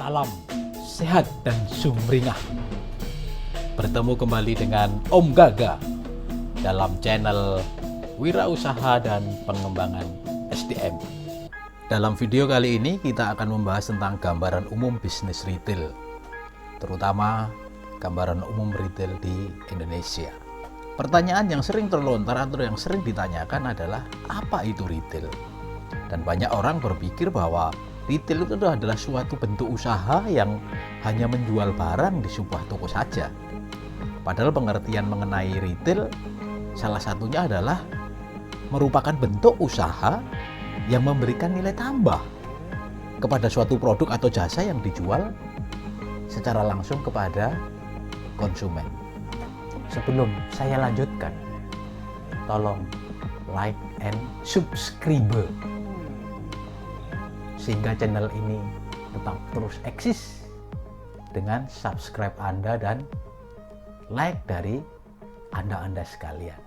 salam sehat dan sumringah. Bertemu kembali dengan Om Gaga dalam channel Wirausaha dan Pengembangan SDM. Dalam video kali ini kita akan membahas tentang gambaran umum bisnis retail, terutama gambaran umum retail di Indonesia. Pertanyaan yang sering terlontar atau yang sering ditanyakan adalah apa itu retail? Dan banyak orang berpikir bahwa retail itu adalah suatu bentuk usaha yang hanya menjual barang di sebuah toko saja. Padahal pengertian mengenai retail salah satunya adalah merupakan bentuk usaha yang memberikan nilai tambah kepada suatu produk atau jasa yang dijual secara langsung kepada konsumen. Sebelum saya lanjutkan, tolong like and subscribe sehingga channel ini tetap terus eksis dengan subscribe Anda dan like dari Anda sekalian.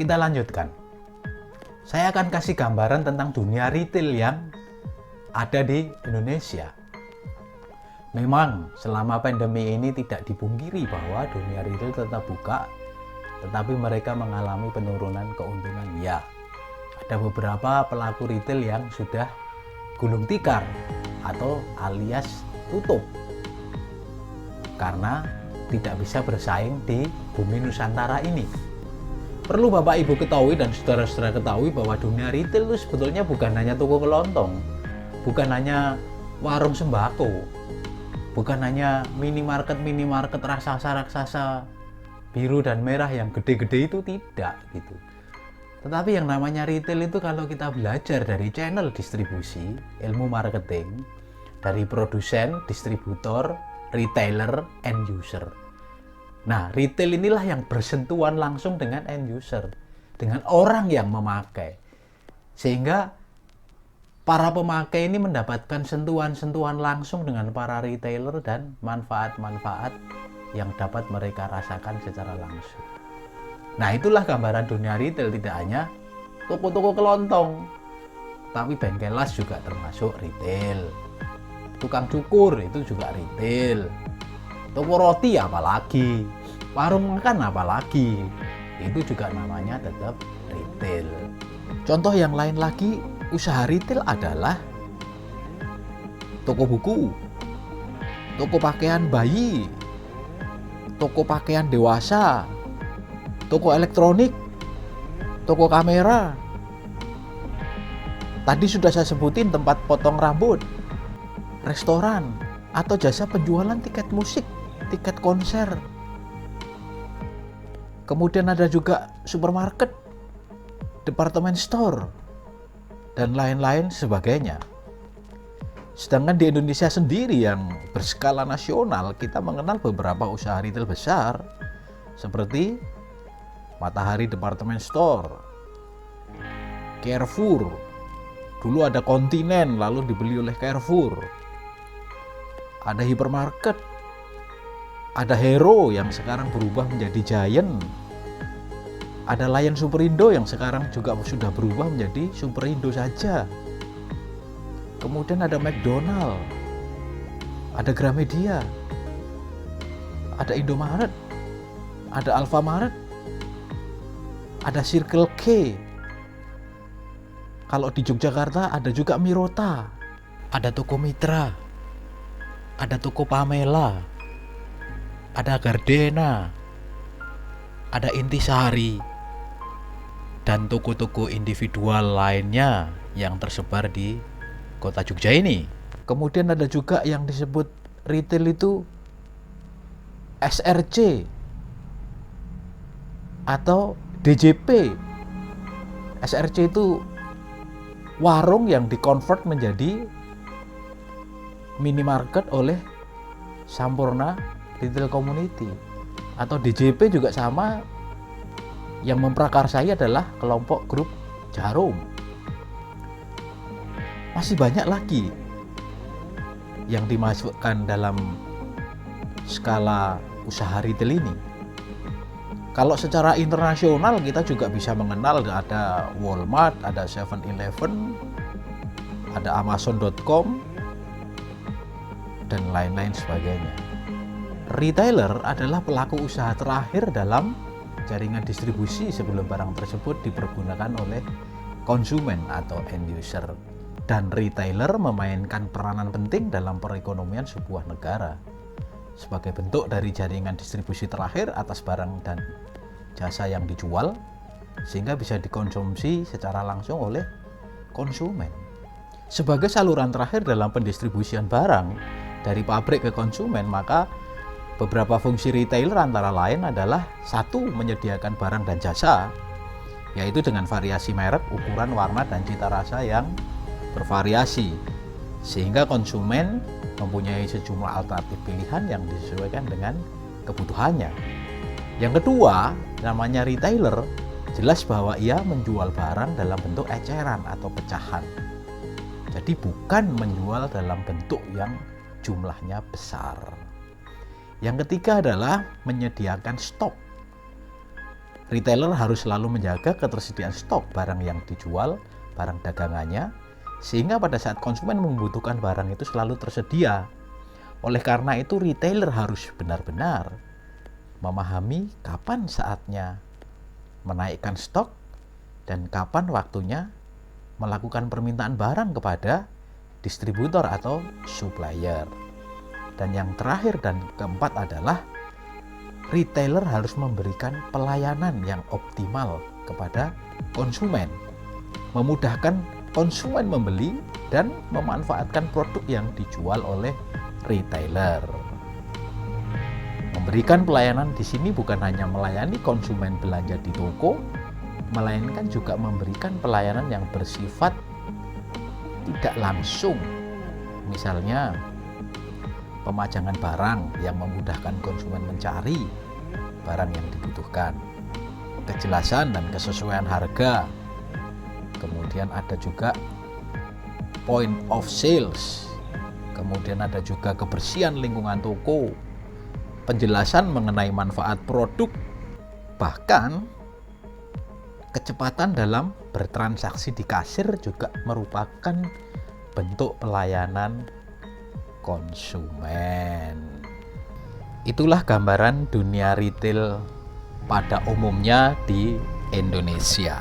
Kita lanjutkan. Saya akan kasih gambaran tentang dunia retail yang ada di Indonesia. Memang selama pandemi ini tidak dipungkiri bahwa dunia retail tetap buka, tetapi mereka mengalami penurunan keuntungan. Ya, ada beberapa pelaku retail yang sudah gulung tikar atau alias tutup karena tidak bisa bersaing di bumi Nusantara ini. Perlu Bapak Ibu ketahui dan saudara-saudara ketahui bahwa dunia retail itu sebetulnya bukan hanya toko kelontong, bukan hanya warung sembako, bukan hanya minimarket raksasa biru dan merah yang gede-gede itu, tidak gitu. Tetapi yang namanya retail itu kalau kita belajar dari channel distribusi, ilmu marketing, dari produsen, distributor, retailer, end user. Nah, retail inilah yang bersentuhan langsung dengan end user, dengan orang yang memakai. Sehingga para pemakai ini mendapatkan sentuhan-sentuhan langsung dengan para retailer dan manfaat-manfaat yang dapat mereka rasakan secara langsung. Nah, itulah gambaran dunia retail, tidak hanya toko-toko kelontong, tapi bengkel las juga termasuk retail. Tukang cukur itu juga retail. Toko roti apalagi, warung makan apalagi, itu juga namanya tetap retail. Contoh yang lain lagi, usaha retail adalah toko buku, toko pakaian bayi, toko pakaian dewasa, toko elektronik, toko kamera. Tadi sudah saya sebutin tempat potong rambut, restoran, atau jasa penjualan tiket musik, tiket konser. Kemudian ada juga supermarket, department store, dan lain-lain sebagainya. Sedangkan di Indonesia sendiri yang berskala nasional, kita mengenal beberapa usaha retail besar seperti Matahari Department Store, Carrefour, dulu ada Kontinen lalu dibeli oleh Carrefour, ada hipermarket, ada Hero yang sekarang berubah menjadi Giant, ada Lion Superindo yang sekarang juga sudah berubah menjadi Superindo saja. Kemudian ada McDonald, ada Gramedia, ada Indomaret, ada Alfamaret, ada Circle K. Kalau di Yogyakarta ada juga Mirota, ada Toko Mitra, ada Toko Pamela, ada Gardena, ada Intisari, dan toko-toko individual lainnya yang tersebar di kota Jogja ini. Kemudian ada juga yang disebut retail itu SRC atau DJP. SRC itu warung yang dikonvert menjadi minimarket oleh Sampurna Retail Community. Atau DJP juga sama, yang memprakarsai adalah kelompok grup Jarum. Masih banyak lagi yang dimasukkan dalam skala usaha retail ini. Kalau secara internasional kita juga bisa mengenal ada Walmart, ada 7-Eleven, ada Amazon.com, dan lain-lain sebagainya. Retailer adalah pelaku usaha terakhir dalam jaringan distribusi sebelum barang tersebut dipergunakan oleh konsumen atau end user. Dan retailer memainkan peranan penting dalam perekonomian sebuah negara sebagai bentuk dari jaringan distribusi terakhir atas barang dan jasa yang dijual, sehingga bisa dikonsumsi secara langsung oleh konsumen. Sebagai saluran terakhir dalam pendistribusian barang dari pabrik ke konsumen, maka beberapa fungsi retailer antara lain adalah: satu, menyediakan barang dan jasa, yaitu dengan variasi merek, ukuran, warna, dan cita rasa yang bervariasi, sehingga konsumen mempunyai sejumlah alternatif pilihan yang disesuaikan dengan kebutuhannya. Yang kedua, namanya retailer, jelas bahwa ia menjual barang dalam bentuk eceran atau pecahan. Jadi bukan menjual dalam bentuk yang jumlahnya besar. Yang ketiga adalah menyediakan stok. Retailer harus selalu menjaga ketersediaan stok barang yang dijual, barang dagangannya, sehingga pada saat konsumen membutuhkan barang itu selalu tersedia. Oleh karena itu, retailer harus benar-benar memahami kapan saatnya menaikkan stok dan kapan waktunya melakukan permintaan barang kepada distributor atau supplier. Dan yang terakhir dan keempat adalah retailer harus memberikan pelayanan yang optimal kepada konsumen, memudahkan konsumen membeli dan memanfaatkan produk yang dijual oleh retailer. Memberikan pelayanan di sini bukan hanya melayani konsumen belanja di toko, melainkan juga memberikan pelayanan yang bersifat tidak langsung. Misalnya, pemajangan barang yang memudahkan konsumen mencari barang yang dibutuhkan, kejelasan dan kesesuaian harga. Kemudian ada juga point of sales, kemudian ada juga kebersihan lingkungan toko, penjelasan mengenai manfaat produk, bahkan kecepatan dalam bertransaksi di kasir juga merupakan bentuk pelayanan konsumen. Itulah gambaran dunia retail pada umumnya di Indonesia.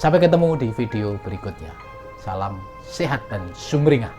Sampai ketemu di video berikutnya. Salam sehat dan sumringah.